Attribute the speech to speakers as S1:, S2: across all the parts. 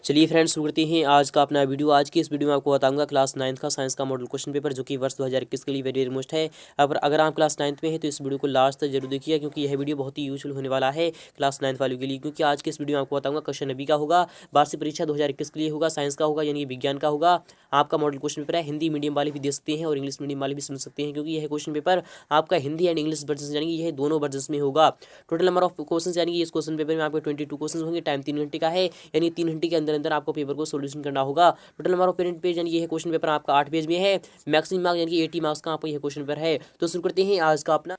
S1: चलिए फ्रेंड्स, शुरू करते हैं आज का अपना वीडियो। आज की इस वीडियो में आपको बताऊंगा क्लास 9th का साइंस का मॉडल क्वेश्चन पेपर, जो कि वर्ष 2021 के लिए वेरी मोस्ट है। अगर आप क्लास 9th में हैं तो इस वीडियो को लास्ट तक जरूर देखिए, क्योंकि यह वीडियो बहुत ही यूजफुल होने वाला है क्लास 9th वालों के लिए। क्योंकि आज के इस वीडियो में आपको बताऊंगा क्वेश्चन अभी का होगा, वार्षिक परीक्षा 2021 के लिए होगा, साइंस का होगा यानी विज्ञान का होगा। आपका मॉडल क्वेश्चन पेपर है, हिंदी मीडियम वाले भी दे सकते हैं और इंग्लिश मीडियम वाले भी सुन सकते हैं, क्योंकि यह क्वेश्चन पेपर आपका हिंदी एंड इंग्लिश वर्जन यानी कि यह दोनों वर्जन में होगा। टोटल नंबर ऑफ क्वेश्चन यानी कि इस क्वेश्चन पेपर में आपको 22 क्वेश्चन होंगे। टाइम 3 घंटे का है, यानी 3 घंटे के अंदर अंदर आपको पेपर को सोल्यूशन करना होगा। Total number of print page यानी ये क्वेश्चन पेपर आपका 8 पेज में है। मैक्सिमम मार्क्स यानी कि 80 मार्क्स का आपको यह क्वेश्चन पेपर है। तो शुरू करते हैं आज का अपना।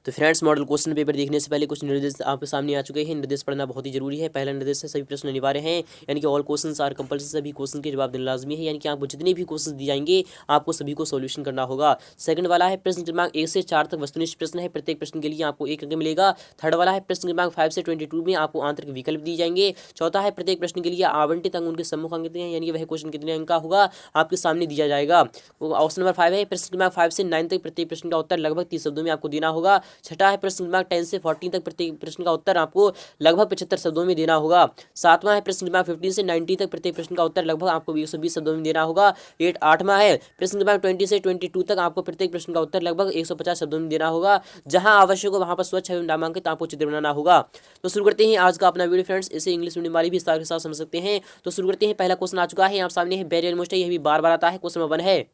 S1: तो फ्रेंड्स, मॉडल क्वेश्चन पेपर देखने से पहले कुछ निर्देश आपके सामने आ चुके हैं। निर्देश पढ़ना बहुत ही जरूरी है। पहला निर्देश है, सभी प्रश्न अनिवार्य हैं, यानी कि ऑल क्वेश्चंस आर कंपल्सरी। सभी क्वेश्चन के जवाब देना लाजमी है, यानी कि आपको जितने भी क्वेश्चन दिए जाएंगे आपको सभी को सॉल्यूशन करना होगा। सेकंड वाला है, प्रश्न क्रमांक 1 से 4 तक वस्तुनिष्ठ प्रश्न है, प्रत्येक प्रश्न के लिए आपको 1 अंक मिलेगा। थर्ड वाला है, प्रश्न क्रमांक 5 से 22 में आपको आंतरिक विकल्प दिए जाएंगे। चौथा है, प्रत्येक प्रश्न के लिए आवंटित अंक उनके सम्मुख अंक कितने हैं, यानी कि वह क्वेश्चन कितने अंक का होगा आपके सामने दिया जाएगा। ऑप्शन नंबर 5 है, प्रश्न क्रमांक 5 से 9 तक प्रत्येक प्रश्न का उत्तर लगभग 30 शब्दों में आपको देना होगा। छठा है, प्रश्न क्रमांक 10 से 14 तक प्रत्येक प्रश्न का उत्तर आपको लगभग 75 शब्दों में देना होगा। सातवां है, प्रश्न क्रमांक 15 से 90 तक प्रत्येक प्रश्न का उत्तर लगभग आपको 120 शब्दों में देना होगा। आठवां है, प्रश्न क्रमांक 20 से 22 तक आपको प्रत्येक प्रश्न का उत्तर लगभग 150 शब्दों में देना होगा। जहां आवश्यक हो वहां पर स्वच्छ एवं नामांकित आपको चित्र बनाना होगा। तो शुरू करते हैं आज का अपना वीडियो फ्रेंड्स। इसे इंग्लिश मीडियम वाले भी विस्तार के साथ समझ सकते हैं। तो शुरू करते हैं। पहला क्वेश्चन आ चुका है आप सामने है, वेरी ऑलमोस्ट है, यह भी बार बार आता है। क्वेश्चन नंबर 1 है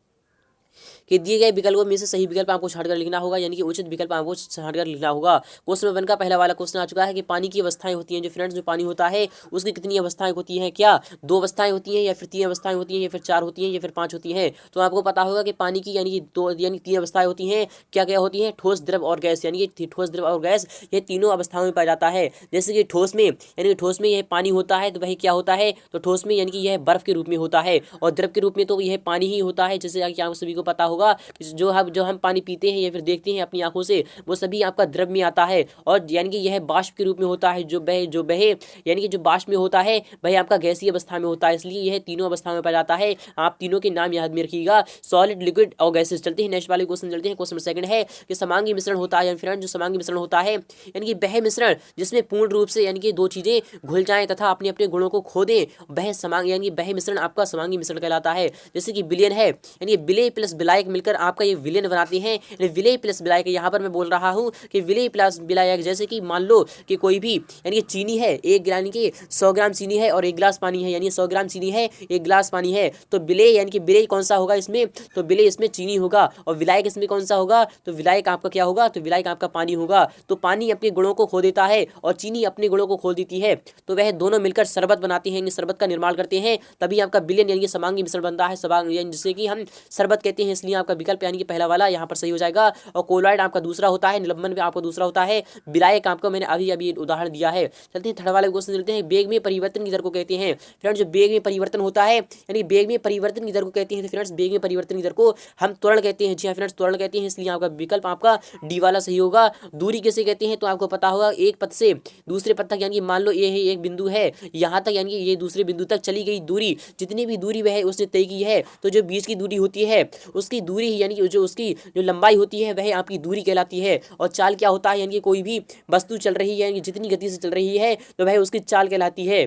S1: कि दिए गए विकल्पों में से सही विकल्प आपको छांटकर लिखना होगा, यानी कि उचित विकल्प आपको छांटकर लिखना होगा। क्वेश्चन नंबर 1 का पहला वाला क्वेश्चन आ चुका है कि पानी की अवस्थाएं होती हैं। जो फ्रेंड्स, जो पानी होता है उसकी कितनी अवस्थाएं होती हैं? क्या 2 अवस्थाएं होती हैं, या फिर 3 अवस्थाएं होती हैं, या फिर 4 होती हैं, या फिर 5 होती हैं? तो आपको पता होगा कि पानी की यानी कि 2 यानी 3 अवस्थाएं होती हैं। क्या क्या होती हैं? ठोस, द्रव और गैस, यानी कि ठोस, द्रव और गैस, ये तीनों अवस्थाओं में पाया जाता है। जैसे कि ठोस में यानी कि ठोस में यह पानी होता है, तो वही क्या होता है? तो ठोस में यानी कि यह बर्फ के रूप में होता है, और द्रव के रूप में तो यह पानी ही होता है। जैसे कि आप सभी को पता होगा, जो हम पानी पीते हैं या फिर देखते हैं अपनी आंखों से, वो सभी आपका द्रव में आता है, और यानी कि यह बाष्प के रूप में होता है। जो बहे यानी कि जो बाष्प में होता है वह आपका गैसीय अवस्था में होता है। इसलिए यह तीनों अवस्थाओं में पाया जाता है। आप तीनों के नाम याद में रखिएगा, सॉलिड, लिक्विड और गैसेस। चलते हैं नेक्स्ट वाले क्वेश्चन चलते हैं। क्वेश्चन सेकंड है कि समांगी मिश्रण होता है, फ्रेंड जो समांगी मिश्रण होता है यानी कि वह मिश्रण जिसमें पूर्ण रूप से यानी कि दो चीजें घुल जाएं तथा अपने अपने गुणों को खो दें, वह समांग यानी वह मिश्रण आपका समांगी मिश्रण कहलाता है। जैसे कि विलयन है, यानी विलय प्लस विलायक मिलकर आपका ये विलयन बनाते हैं। विलय प्लस विलायक, यहाँ पर मैं बोल रहा हूँ कि विलय प्लस विलायक, जैसे कि मान लो कि कोई भी यानी कि चीनी है, एक यानी कि 100 ग्राम चीनी है और 1 गिलास पानी है, यानी 100 ग्राम चीनी है, 1 गिलास पानी है, तो विलय यानी कि विलय कौन सा होगा इसमें? तो विलय इसमें चीनी होगा, और विलायक इसमें कौन सा होगा? तो विलायक आपका क्या होगा? तो विलायक आपका पानी होगा। तो पानी अपने गुणों को खो देता है और चीनी अपने गुणों को खो देती है, तो वह दोनों मिलकर शरबत बनाती हैं, शरबत का निर्माण करते हैं, तभी आपका विलयन यानी कि समांगी मिश्रण बनता है, जिसे कि हम शरबत कहते हैं। इसलिए आपका विकल्प यानी कि पहला वाला यहाँ पर सही हो जाएगा। और कोलॉइड आपका दूसरा होता है, निलंबन भी आपका दूसरा होता है, विलायक आपको मैंने अभी अभी उदाहरण दिया है। चलते हैं थर्ड वाले क्वेश्चन चलते हैं। वेग में परिवर्तन की दर को कहते हैं फ्रेंड्स, जो वेग में परिवर्तन होता है यानी वेग में परिवर्तन की दर को कहते हैं। फ्रेंड्स, वेग में परिवर्तन की दर को हम त्वरण कहते हैं। जी हाँ फ्रेंड्स, त्वरण कहते हैं, इसलिए आपका विकल्प आपका डी वाला सही होगा। दूरी किसे कहते हैं? तो आपको पता होगा, एक पथ से दूसरे पथ तक, यानी कि मान लो ये है एक बिंदु है, यहाँ तक यानी कि ये दूसरे बिंदु तक चली गई दूरी, जितनी भी दूरी वह उसने तय की है, तो जो बीच की दूरी होती है उसकी दूरी यानी कि जो उसकी जो लंबाई होती है वह आपकी दूरी कहलाती है। और चाल क्या होता है? यानी कि कोई भी वस्तु चल रही है, यानी जितनी गति से चल रही है तो वह उसकी चाल कहलाती है।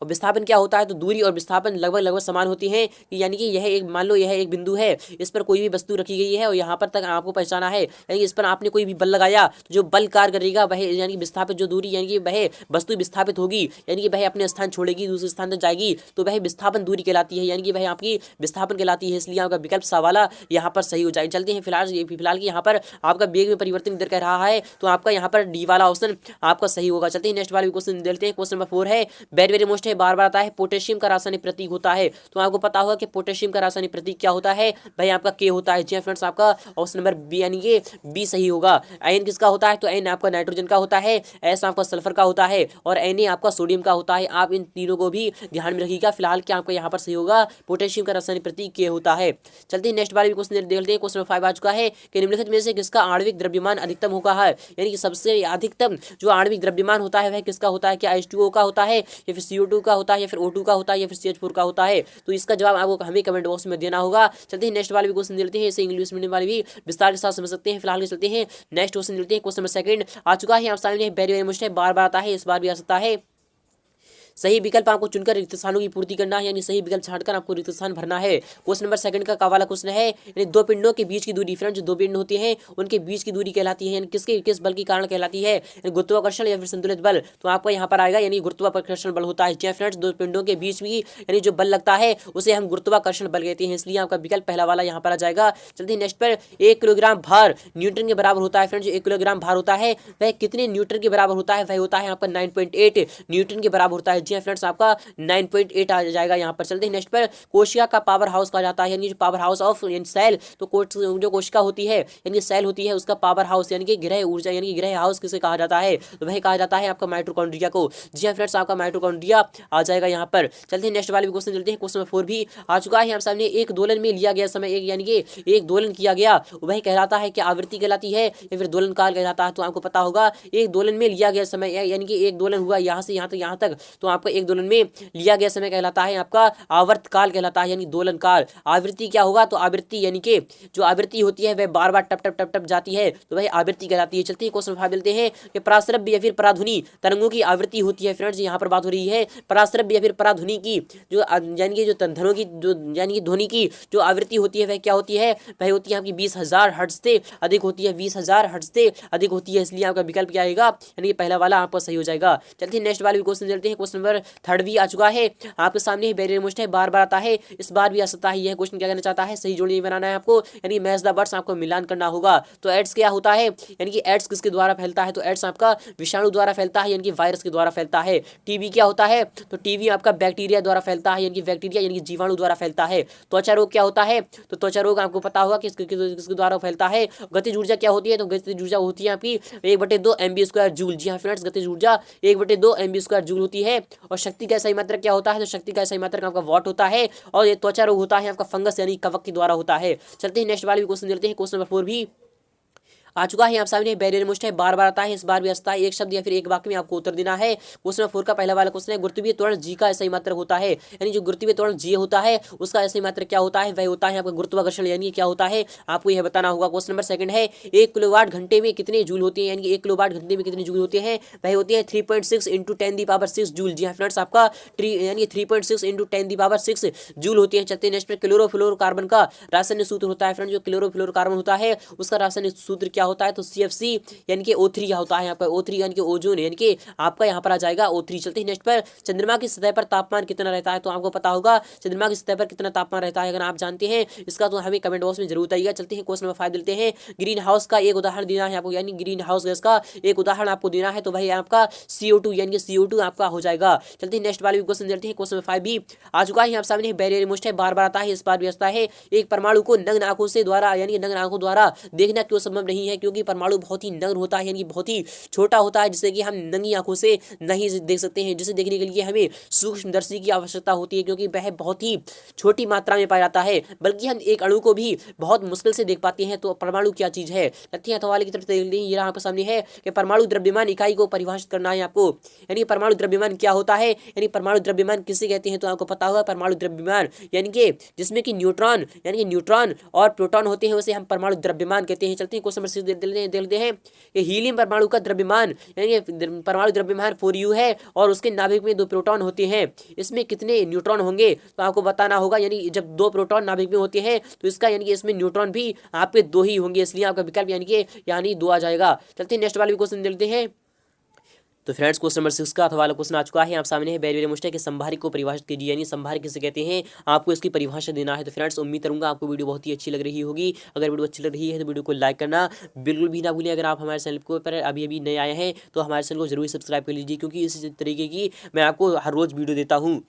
S1: और विस्थापन क्या होता है? तो दूरी और विस्थापन लगभग लगभग समान होती हैं, कि यानी कि यह एक, मान लो यह एक बिंदु है, इस पर कोई भी वस्तु रखी गई है और यहाँ पर तक आपको पहुंचाना है, यानी कि इस पर आपने कोई भी बल लगाया तो जो बल कार्य करेगा वह यानी कि विस्थापित जो दूरी यानी कि वह वस्तु विस्थापित होगी, यानी कि वह अपने स्थान छोड़ेगी, दूसरे स्थान तक जाएगी, तो वह विस्थापन दूरी कहलाती है, यानी कि वह आपकी विस्थापन कहलाती है। इसलिए आपका विकल्प सा वाला यहाँ पर सही हो जाए। चलते हैं फिलहाल की यहाँ पर आपका वेग में परिवर्तन इधर कह रहा है, तो आपका यहाँ पर डी वाला ऑप्शन आपका सही होगा। चलते हैं नेक्स्ट वाले क्वेश्चन देखते हैं। क्वेश्चन नंबर 4 है, वेरी वेरी मोस्ट है, बार बार आता है, पोटेशियम का रासायनिक प्रतीक होता है। तो आपको पता होगा कि पोटेशियम का रासायनिक प्रतीक क्या होता है? भाई आपका के होता है। जी फ्रेंड्स, आपका ऑप्शन नंबर बी यानी कि बी सही होगा। एन किसका होता है? तो एन आपका नाइट्रोजन का होता है, एस आपका सल्फर का होता है, और एन ए आपका सोडियम का होता है। आप इन तीनों को भी ध्यान में रखिएगा। फिलहाल क्या आपका यहाँ पर सही होगा? पोटेशियम का रासायनिक प्रतीक के होता है। चलते हैं नेक्स्ट वाले क्वेश्चन देख लेते हैं। क्वेश्चन नंबर 5 आ चुका है कि निम्नलिखित में से किसका आणविक द्रव्यमान अधिकतम होगा है, यानी कि सबसे अधिकतम जो आणविक द्रव्यमान होता है वह किसका होता है? क्या H2O का होता है, या फिर CO2 का होता है, या फिर O2 का होता है, या फिर CH4 का होता है? तो इसका जवाब आपको हमें कमेंट बॉक्स में देना होगा। चलते हैं नेक्स्ट वाले भी क्वेश्चन देते हैं, इसे इंग्लिश मीडियम वाले भी विस्तार के साथ समझ सकते हैं। फिलहाल चलते हैं नेक्स्ट क्वेश्चन देते हैं। क्वेश्चन नंबर 2 आ चुका है आप सामने, वेरी वेरी मुश्किल, बार बार आता है, इस बार भी आ सकता है। सही विकल्प आपको चुनकर रिक्त स्थानों की पूर्ति करना है, यानी सही विकल्प छांटकर आपको रिक्त स्थान भरना है। क्वेश्चन नंबर सेकंड का वाला क्वेश्चन है, यानी दो पिंडों के बीच की दूरी, फ्रेंड्स जो दो पिंड होते हैं उनके बीच की दूरी कहलाती है, यानी किस बल के कारण कहलाती है, गुरुत्वाकर्षण या फिर संतुलित बल। तो आपको यहाँ पर आएगा यानी गुरुत्वाकर्षण बल होता है। फ्रेंड्स दो पिंडों के बीच में यानी जो बल लगता है उसे हम गुरुत्वाकर्षण बल कहते हैं, इसलिए आपका विकल्प पहला वाला यहाँ पर आ जाएगा। चलते हैं नेक्स्ट पर, 1 किलोग्राम भार न्यूटन के बराबर होता है। फ्रेंड्स 1 किलोग्राम भार होता है वह कितने न्यूटन के बराबर होता है, वह होता है आपका 9.8 न्यूटन के बराबर होता है। जी फ्रेंड्स आपका 9.8 आ जाएगा यहाँ पर। चलते हैं नेक्स्ट पर, कोशिका का पावर हाउस कहा जाता है, यानी जो पावर हाउस ऑफ सेल, तो जो कोशिका होती है यानी सेल होती है उसका पावर हाउस यानी कि गृह ऊर्जा यानी कि गृह हाउस किसे कहा जाता है, तो वह कहा जाता है आपका माइटोकॉन्ड्रिया को। जी हाँ फ्रेंड्स आपका माइटोकॉन्ड्रिया आ जाएगा यहाँ पर। चलते हैं नेक्स्ट वाले क्वेश्चन चलते हैं। क्वेश्चन नंबर 4 भी आ चुका है आप सामने। एक दोलन में लिया गया समय, एक यानी कि एक दोलन किया गया वह कहलाता है, क्या आवृत्ति कहलाती है या फिर दोलन काल कहलाता है। तो आपको पता होगा एक दोलन में लिया गया समय यानी कि एक दोलन हुआ यहाँ से यहाँ तक, तो आपका एक दोलन में लिया गया समय कहलाता है आपका आवर्त काल कहलाता है, यानी दोलन काल। आवृत्ति क्या होगा, तो आवृत्ति यानी कि जो आवृत्ति होती है वह बार बार टप टप टप टप जाती है, तो वह आवृत्ति कहलाती है। चलते हैं क्वेश्चन 5 मिलते हैं कि पराश्रव्य या फिर पराध्वनि तरंगों की आवृत्ति होती है। फ्रेंड्स यहाँ पर बात हो रही है पराश्रव्य या फिर पराध्वनि की, जो यानी कि जो धनों की जो यानी कि ध्वनि की जो आवृत्ति होती है वह क्या होती है, वह होती है आपकी 20,000 हर्ट्ज से अधिक होती है, 20,000 हर्ट्ज से अधिक होती है, इसलिए आपका विकल्प क्या आएगा, यानी कि पहला वाला आपका सही हो जाएगा। चलते हैं नेक्स्ट वाले क्वेश्चन चलते हैं। क्वेश्चन नंबर 3 भी आ चुका है आपके सामने, बैरियर मोस्ट है, बार बार आता है, इस बार भी आ सकता है। यह क्वेश्चन क्या कहना चाहता है, सही जोड़ी बनाना है आपको, यानी मैच द वर्ड्स आपको मिलान करना होगा। तो एड्स क्या होता है, यानी कि एड्स किसके द्वारा फैलता है, तो एड्स आपका विषाणु द्वारा फैलता है, यानी कि वायरस के द्वारा फैलता है। टीबी क्या होता है, तो टीबी आपका बैक्टीरिया द्वारा फैलता है, यानी कि बैक्टीरिया यानी कि जीवाणु द्वारा फैलता है। त्वचा रोग क्या होता है, तो त्वचा रोग आपको पता होगा किसके द्वारा फैलता है। गतिज ऊर्जा क्या होती है, तो गतिज ऊर्जा होती है आपकी 1/2 MB² जूल। जी हाँ फ्रेंड्स गतिज ऊर्जा 1/2 MB² जूल होती है। और शक्ति का सही मात्रक क्या होता है, तो शक्ति का सही मात्रक आपका वाट होता है। और ये त्वचा रोग होता है आपका फंगस यानी कवक के द्वारा होता है। चलते हैं नेक्स्ट वाले भी क्वेश्चन देखते हैं। क्वेश्चन नंबर 4 भी आ चुका है आप सामने, बैरियर मोस्ट है, बार बार आता है, इस बार भी आता है। एक शब्द या फिर एक वाक्य में आपको उत्तर देना है। क्वेश्चन नंबर 4 का पहला वाला क्वेश्चन है, गुरुत्वीय त्वरण जी का सही मात्रक होता है, यानी जो गुरुत्वीय त्वरण जी होता है उसका सही मात्रक क्या होता है, वह होता है आपका गुरुत्वाकर्षण, यानी क्या होता है आपको यह बताना होगा। क्वेश्चन नंबर 2 है, 1 किलोवाट घंटे में कितने जूल होते हैं, यानी कि 1 किलोवाट घंटे में कितने जूल होते हैं, वह होते हैं 3.6 × 10⁻6 जूल। जी हाँ फ्रेंड्स आपका यानी 3.6 × 10⁻6 जूल होती है। चलते हैं नेक्स्ट पर, क्लोरोफ्लोरोकार्बन का रासायनिक सूत्र होता है। फ्रेंड्स जो क्लोरोफ्लोरोकार्बन होता है उसका रासायनिक सूत्र क्या होता है, तो CFC यानी कि O3 होता है आपका, O3 यानी कि ओजोन, यानी कि आपका यहाँ पर आ जाएगा O3। चलते हैं नेक्स्ट पर, चंद्रमा की सतह पर तापमान कितना रहता है, तो आपको पता होगा चंद्रमा की सतह पर कितना तापमान रहता है, अगर आप जानते हैं इसका तो हमें कमेंट बॉक्स में जरूर बताइएगा। चलते हैं क्वेश्चन नंबर 5 देते हैं, ग्रीन हाउस का एक उदाहरण देना है आपको, यानी ग्रीन हाउस गैस का एक उदाहरण आपको देना है, तो भाई आपका CO2 यानी कि CO2 आपका हो जाएगा। चलते हैं नेक्स्ट वाले क्वेश्चन देते हैं। क्वेश्चन नंबर 5 भी आ चुका है आप सामने, बैरियर मोस्ट है, बार बार आता है, इस बार भी आता है। एक परमाणु को नग्न आंखों से द्वारा यानी नग्न आंखों द्वारा देखना क्यों संभव नहीं है, क्योंकि परमाणु बहुत ही नग्न होता है, यानी बहुत ही छोटा होता है, जिससे कि हम नंगी आंखों से नहीं देख सकते हैं, जिसे देखने के लिए हमें सूक्ष्मदर्शी की आवश्यकता होती है, क्योंकि वह बहुत ही छोटी मात्रा में पाया जाता है, बल्कि हम एक अणु को भी बहुत मुश्किल से देख पाते हैं। तो परमाणु क्या चीज है, तथ्य वाले की तरफ देख लीजिए, ये आपके सामने है कि परमाणु द्रव्यमान इकाई को परिभाषित करना है आपको, यानी परमाणु द्रव्यमान क्या होता है, यानी परमाणु द्रव्यमान किसे कहते हैं, तो आपको पता होगा परमाणु द्रव्यमान यानी कि जिसमें कि न्यूट्रॉन यानी कि न्यूट्रॉन और प्रोटॉन होते हैं, उसे हम परमाणु द्रव्यमान कहते हैं। चलते हैं क्वेश्चन नंबर 6 देखते हैं, कि हीलियम परमाणु का द्रव्यमान यानी परमाणु द्रव्यमान 4U है, और उसके नाभिक में 2 प्रोटॉन होते हैं, इसमें कितने न्यूट्रॉन होंगे, तो आपको बताना होगा, यानी जब 2 प्रोटॉन नाभिक में होते हैं तो इसका यानी कि इसमें न्यूट्रॉन भी आपके 2 ही होंगे, इसलिए आपका विकल्प यानी 2 आ जाएगा। चलते हैं नेक्स्ट वाले क्वेश्चन देखते हैं। तो फ्रेंड्स क्वेश्चन नंबर 6 का वाला क्वेश्चन आ चुका है आप सामने है, बैरियर मोस्ट है कि संभारिक को परिभाषित कीजिए, यानी संभारिक किसे कहते हैं, आपको इसकी परिभाषा देना है। तो फ्रेंड्स उम्मीद करूंगा आपको वीडियो बहुत ही अच्छी लग रही होगी। अगर वीडियो अच्छी लग रही है तो वीडियो को लाइक करना बिल्कुल भी ना भूलिए। अगर आप हमारे चैनल को पर अभी नए आए हैं तो हमारे चैनल को जरूर सब्सक्राइब कर लीजिए, क्योंकि इस तरीके की मैं आपको हर रोज वीडियो देता हूँ।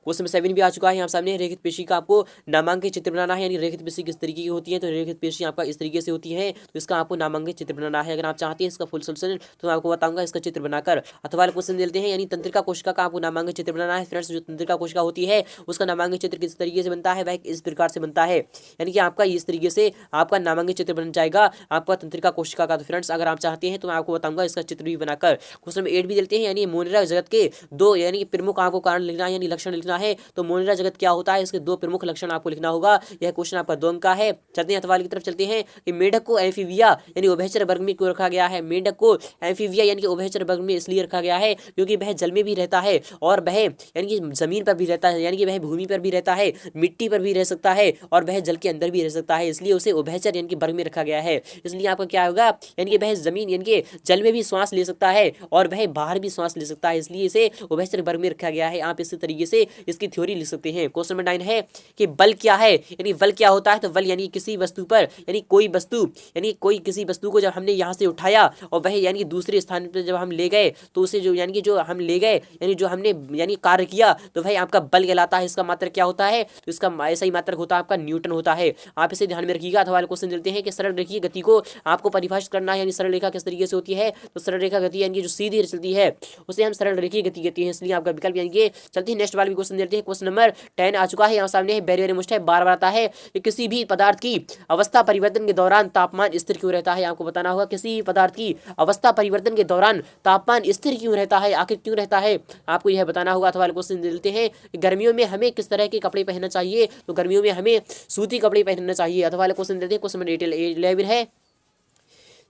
S1: क्वेश्चन नंबर 7 भी आ चुका है यहाँ सामने, रेखित पेशी का आपको नामांकित चित्र बनाना है, यानी रेखित पेशी किस तरीके की होती है, तो रेखित पेशी आपका इस तरीके से होती है, तो इसका आपको नामांकित चित्र बनाना है। अगर आप चाहते हैं इसका फुल सोल्यूशन तो मैं आपको बताऊंगा इसका चित्र बनाकर। अथवा क्वेश्चन देते हैं, यानी तंत्रिका कोशिका का आपको नामांकित चित्र बनाना है। फ्रेंड्स जो तंत्रिका कोशिका होती है उसका नामांकित चित्र किस तरीके से बनता है, वह इस प्रकार से बनता है, यानी कि आपका इस तरीके से आपका नामांकित चित्र बन जाएगा आपका तंत्रिका कोशिका का। तो फ्रेंड्स अगर आप चाहते हैं तो मैं आपको बताऊंगा इसका चित्र भी बनाकर। क्वेश्चन नंबर 8 भी देते हैं, यानी मोनिरा जगत के 2 यानी प्रमुख आपको कारण लिखना है, यानी लक्षण लिखना है। तो मोनिरा जगत क्या होता है, इसके दो प्रमुख लक्षण आपको लिखना होगा। यह क्वेश्चन आपका 2 अंक का है। चलते हैं अथवा की तरफ चलते हैं कि मेंढक को एम्फीबिया यानी उभयचर वर्ग में क्यों रखा गया है। मेंढक को एम्फीबिया यानी कि उभयचर वर्ग में इसलिए रखा गया है क्योंकि वह जल में भी रहता है और वह यानी कि जमीन पर भी रहता है, यानी कि वह भूमि पर भी रहता है, मिट्टी पर भी रह सकता है और वह जल के अंदर भी रह सकता है, इसलिए उसे उभयचर यानी कि वर्ग में रखा गया है। इसलिए आपका क्या होगा, यानी कि वह जमीन यानी कि जल में भी श्वास ले सकता है और वह बाहर भी श्वास ले सकता है, इसलिए इसे उभयचर वर्ग में रखा गया है। आप इसी तरीके से इसकी थ्योरी लिख सकते हैं। क्वेश्चन नंबर 9 है कि बल क्या है, यानी बल क्या होता है। तो बल यानी किसी वस्तु पर यानी कोई वस्तु यानी कोई किसी वस्तु को जब हमने यहाँ से उठाया और वह यानी दूसरे स्थान पर जब हम ले गए तो उसे जो यानी कि जो हम ले गए यानी जो हमने यानी कार्य किया तो भाई आपका बल कहलाता है। इसका मात्रक क्या होता है, तो इसका ऐसा ही मात्रक होता है आपका न्यूटन होता है। आप इसे ध्यान में रखिएगा। अथवा क्वेश्चन देते हैं कि सरल रेखीय गति को आपको परिभाषित करना है, यानी सरल रेखा किस तरीके से होती है। तो सरल रेखा गति यानी जो सीधी चलती है उसे हम सरल रेखीय गति कहते हैं, इसलिए आपका विकल्प यानी कि चलती है। नेक्स्ट वाला भी क्वेश्चन देते हैं। क्वेश्चन नंबर 10 आ चुका है, यहाँ सामने है, वेरी वेरी मुश्किल है, बार बार आता है कि किसी भी पदार्थ की अवस्था परिवर्तन के दौरान तापमान स्थिर क्यों रहता है। आपको बताना होगा किसी भी पदार्थ की अवस्था परिवर्तन के दौरान तापमान स्थिर क्यों रहता है, आखिर क्यों रहता है, आपको यह बताना होगा। अथवा क्वेश्चन देते हैं गर्मियों में हमें किस तरह के कपड़े पहनना चाहिए। तो गर्मियों में हमें सूती कपड़े पहनना चाहिए। अथवा क्वेश्चन देते हैं। क्वेश्चन नंबर 11 है,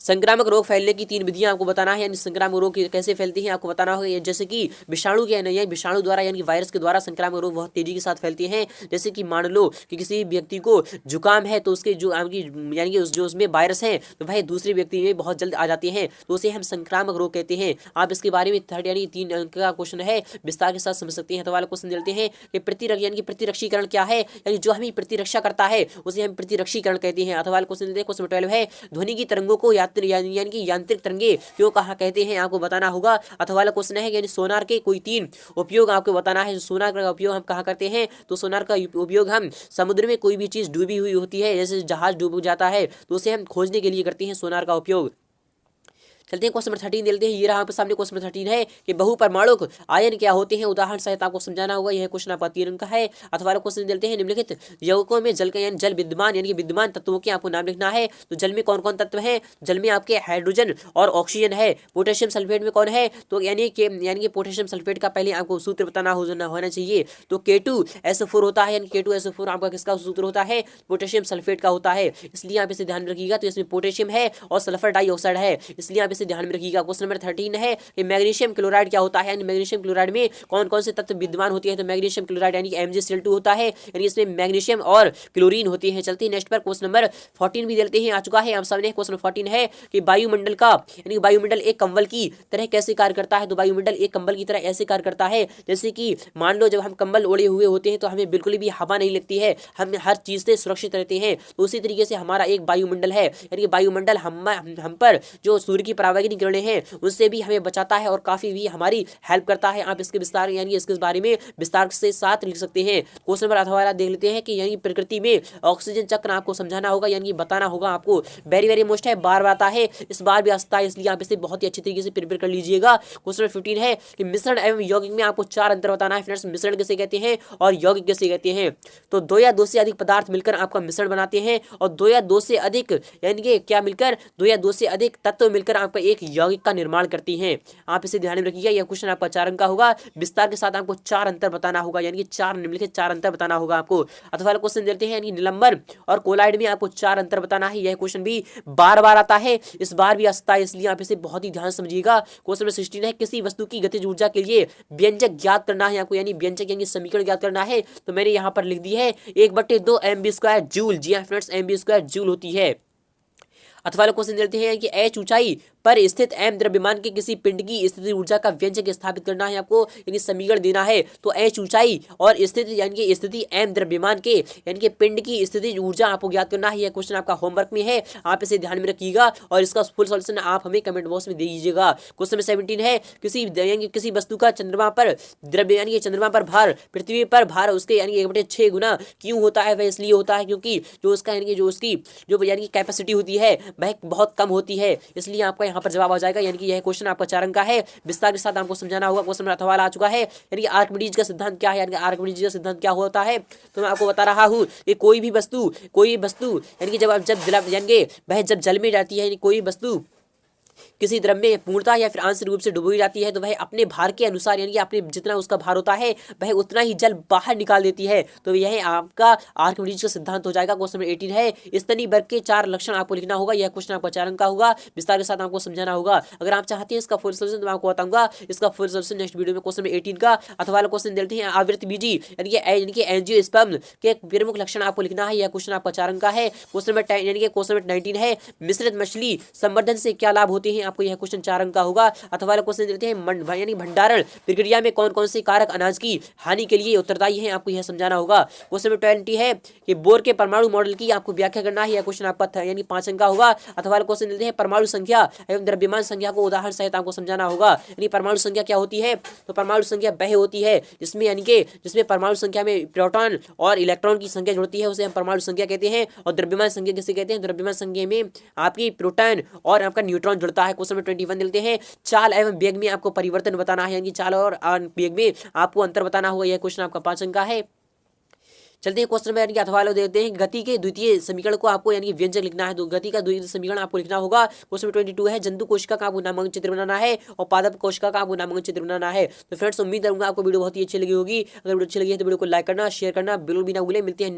S1: संक्रामक रोग फैलने की 3 विधियां आपको बताना है, यानी संक्रामक रोग कैसे फैलती हैं आपको बताना होगा। जैसे कि विषाणु के नहीं है, विषाणु द्वारा यानी वायरस के द्वारा संक्रामक रोग बहुत तेजी के साथ फैलते हैं। जैसे कि मान लो कि किसी व्यक्ति को जुकाम है तो उसके जो आपकी यानी कि जो उसमें वायरस है तो भाई दूसरे व्यक्ति में बहुत जल्द आ जाते हैं, तो उसे हम संक्रामक रोग कहते हैं। आप इसके बारे में 3 यानी 3 अंक का क्वेश्चन है, विस्तार के साथ समझ सकते हैं। तो वाला क्वेश्चन देते हैं कि प्रतिरक्षीकरण क्या है, यानी जो हमें प्रतिरक्षा करता है उसे हम प्रतिरक्षीकरण कहते हैं। अथवा क्वेश्चन देते हैं। क्वेश्चन 12 है, ध्वनि की तरंगों को यानी कि यांत्रिक तरंगे क्यों कहा कहते हैं, आपको बताना होगा। अथवा वाला क्वेश्चन है यानी सोनार के कोई 3 उपयोग आपको बताना है। सोनार का उपयोग हम कहाँ करते हैं, तो सोनार का उपयोग हम समुद्र में कोई भी चीज डूबी हुई होती है, जैसे जहाज डूब जाता है तो उसे हम खोजने के लिए करते हैं सोनार का उपयोग। चलते हैं क्वेश्चन नंबर 13 देते हैं। ये रहा आपके सामने क्वेश्चन नंबर 13 है कि बहुपरमाणुक आयन क्या होते हैं, उदाहरण सहित आपको समझाना होगा। यह क्वेश्चन आपका 3 अंक का है। अथवा क्वेश्चन देते हैं निम्नलिखित यौगिकों में जल का यानी जल विद्यमान यानी कि विद्यमान तत्वों के आपको नाम लिखना है। तो जल में कौन कौन तत्व है, जल में आपके हाइड्रोजन और ऑक्सीजन है। पोटेशियम सल्फेट में कौन है, तो यानी कि पोटेशियम सल्फेट का पहले आपको सूत्र बताना होना चाहिए। तो K2SO4 होता है, यानी K2SO4 आपका किसका सूत्र होता है, पोटेशियम सल्फेट का होता है, इसलिए आप इसे ध्यान में रखिएगा। तो इसमें पोटेशियम है और सल्फर डाइऑक्साइड है, इसलिए आप इसे ध्यान में रखिएगा। नंबर 13 है कि मैग्नीशियम क्लोराइड क्या होता है, यानी मैग्नीशियम क्लोराइड में कौन कौन से तत्व विद्यमान होते हैं। तो मैग्नीशियम क्लोराइड यानी कि MgCl2 होता है, यानी इसमें मैग्नीशियम और क्लोरीन होती है। चलते हैं नेक्स्ट पर। क्वेश्चन नंबर 14 भी देते हैं, आ चुका है आप सामने। क्वेश्चन 14 है कि वायुमंडल का यानी वायुमंडल एक कंबल की तरह कैसे कार्य करता है। तो वायुमंडल एक कंबल की तरह ऐसे कार्य करता है जैसे कि मान लो जब हम कंबल ओढ़े हुए होते हैं तो हमें बिल्कुल भी हवा नहीं लगती है, हम हर चीज से सुरक्षित रहते हैं। तो उसी तरीके से हमारा एक वायुमंडल है, यानी कि वायुमंडल हम पर जो सूर्य की पराबैंगनी किरणें हैं उससे भी हमें बचाता है और काफी भी हमारी हेल्प करता है। आप इसके विस्तार यानी इसके बारे में विस्तार से साथ लिख सकते हैं। क्वेश्चन नंबर अथवा देख लेते हैं कि यानी प्रकृति में ऑक्सीजन चक्र आपको समझाना होगा, यानी बताना होगा आपको। वेरी वेरी मोस्ट है, बार बार आता है, इस बार भी आता है, इसलिए आप इसे बहुत ही अच्छी तरीके से प्रिपेयर कर लीजिएगा। क्वेश्चन नंबर 15 है कि मिश्रण एवं यौगिक में आपको 4 अंतर बताना है। फ्रेंड्स, मिश्रण किसे कहते हैं और यौगिक किसे कहते हैं। तो 2 या 2 से अधिक पदार्थ मिलकर आपका मिश्रण बनाते हैं और 2 या 2 से अधिक यानी कि क्या मिलकर 2 या 2 से अधिक तत्व मिलकर आपका एक यौगिक का निर्माण करती हैं। आप इसे ध्यान में रखिएगा। यह क्वेश्चन आपका 4 अंक का होगा। विस्तार के साथ आपको 4 अंतर बताना होगा, यानी कि 4 निम्नलिखित 4 अंतर बताना होगा आपको। अथवा क्वेश्चन देते हैं यानी निलंबर और कोलाइड में आपको 4 अंतर बताना है। यह क्वेश्चन भी बार बार आता है, इस बार भी आता है, इसलिए आप इसे बहुत ही ध्यान समझिएगा। क्वेश्चन नंबर 16 है किसी वस्तु की गतिज ऊर्जा के लिए व्यंजक ज्ञात करना है आपको, यानी व्यंजक यानी समीकरण ज्ञात करना है। तो मैंने यहाँ पर लिख दी है 1/2 mv² जूल। जी हाँ फ्रेंड्स, mv² जूल होती है। अथवा क्वेश्चन देते हैं कि h ऊंचाई पर स्थित m द्रव्यमान के किसी पिंड की स्थिति ऊर्जा का व्यंजक स्थापित करना है आपको, यानी समीकरण देना है। तो h ऊंचाई और स्थिति यानी कि स्थिति m द्रव्यमान के यानी कि पिंड की स्थिति ऊर्जा आपको ज्ञात करना है। यह क्वेश्चन आपका होमवर्क में है, आप इसे ध्यान में रखिएगा और इसका फुल सॉल्यूशन आप हमें कमेंट बॉक्स में दे दीजिएगा। क्वेश्चन 17 है किसी वस्तु का चंद्रमा पर द्रव्य यानी कि चंद्रमा पर भार पृथ्वी पर भार उसके यानी 1/6 गुना क्यों होता है। वह इसलिए होता है क्योंकि जो उसका यानी कि जो उसकी जो यानी कि कैपेसिटी होती है वह बहुत कम होती है, इसलिए आपका यहाँ पर जवाब आ जाएगा। यानी कि यह क्वेश्चन आपका 4 अंक का है। विस्तार के साथ आपको समझाना होगा। क्वेश्चन अथवा आ चुका है, यानी कि आर्किमिडीज का सिद्धांत क्या है, यानी कि आर्किमिडीज का सिद्धांत क्या होता है। तो मैं आपको बता रहा हूँ कि कोई वस्तु यानी कि जब यानी कि वह जब जल में जाती है, यानी कोई वस्तु किसी द्रव्य में पूर्णतः या फिर आंशिक रूप से डुबोई जाती है तो वह अपने भार के अनुसार यानी कि अपने जितना उसका भार होता है वह उतना ही जल बाहर निकाल देती है। तो यह आपका आर्किमिडीज का सिद्धांत हो जाएगा। क्वेश्चन नंबर 18 है, स्तनीय वर्ग के 4 लक्षण आपको लिखना होगा। यह क्वेश्चन आपका 4 अंक का होगा, विस्तार के साथ आपको समझाना होगा। अगर आप चाहते हैं इसका फुल सोल्यूशन तो मैं आपको बताऊंगा इसका फुल सोल्यूशन नेक्स्ट वीडियो में। क्वेश्चन नंबर 18 का अथवा क्वेश्चन देते हैं आवृतबीजी यानी कि एंजियोस्पर्म के प्रमुख लक्षण आपको लिखना है। यह क्वेश्चन आपका 4 अंक का है। क्वेश्चन नंबर 10 यानी कि क्वेश्चन नंबर 19 है, मिश्रित मछली संवर्धन से क्या लाभ होते हैं। आपको यह क्वेश्चन 4 अंक का होगा। अथवा क्वेश्चन देते हैं यानी भंडारण प्रक्रिया में कौन कौन से कारक अनाज की हानि के लिए उत्तरदायी हैं। आपको यह समझाना होगा। क्वेश्चन नंबर 20 है कि बोर के परमाणु मॉडल की आपको व्याख्या करना है। यह क्वेश्चन आपका यानी 5 अंक का होगा। अथवा क्वेश्चन देते हैं परमाणु संख्या एवं द्रव्यमान संख्या को उदाहरण सहित आपको समझाना होगा। यानी परमाणु संख्या क्या होती है, तो परमाणु संख्या वह होती है जिसमें यानी कि जिसमें परमाणु संख्या में प्रोटॉन और इलेक्ट्रॉन की संख्या जुड़ती है, उसे हम परमाणु संख्या कहते हैं। और द्रव्यमान संख्या किसे कहते हैं, द्रव्यमान संख्या में आपकी प्रोटॉन और आपका न्यूट्रॉन जुड़ता है। क्वेश्चन नंबर 21 देते हैं, चाल एवं वेग में आपको परिवर्तन बताना है, यानी चाल और वेग में आपको अंतर बताना होगा। यह क्वेश्चन आपका 5 अंक का है। चलते हैं क्वेश्चन में यानी कि अथवा देते हैं, गति के द्वितीय समीकरण को आपको यानी कि व्यंजक लिखना है। तो गति का द्वितीय समीकरण आपको लिखना होगा। क्वेश्चन 22 है, जंतु कोशिका का आपको नामांकन चित्र बनाना है और पादप कोशिका का आपको नामांकन चित्र बनाना है। तो फ्रेंड्स उम्मीद करूंगा आपको वीडियो बहुत ही अच्छी लगी होगी। अगर वीडियो अच्छी लगी है तो वीडियो को लाइक करना, शेयर करना बिल्कुल भी ना भूलें। मिलते हैं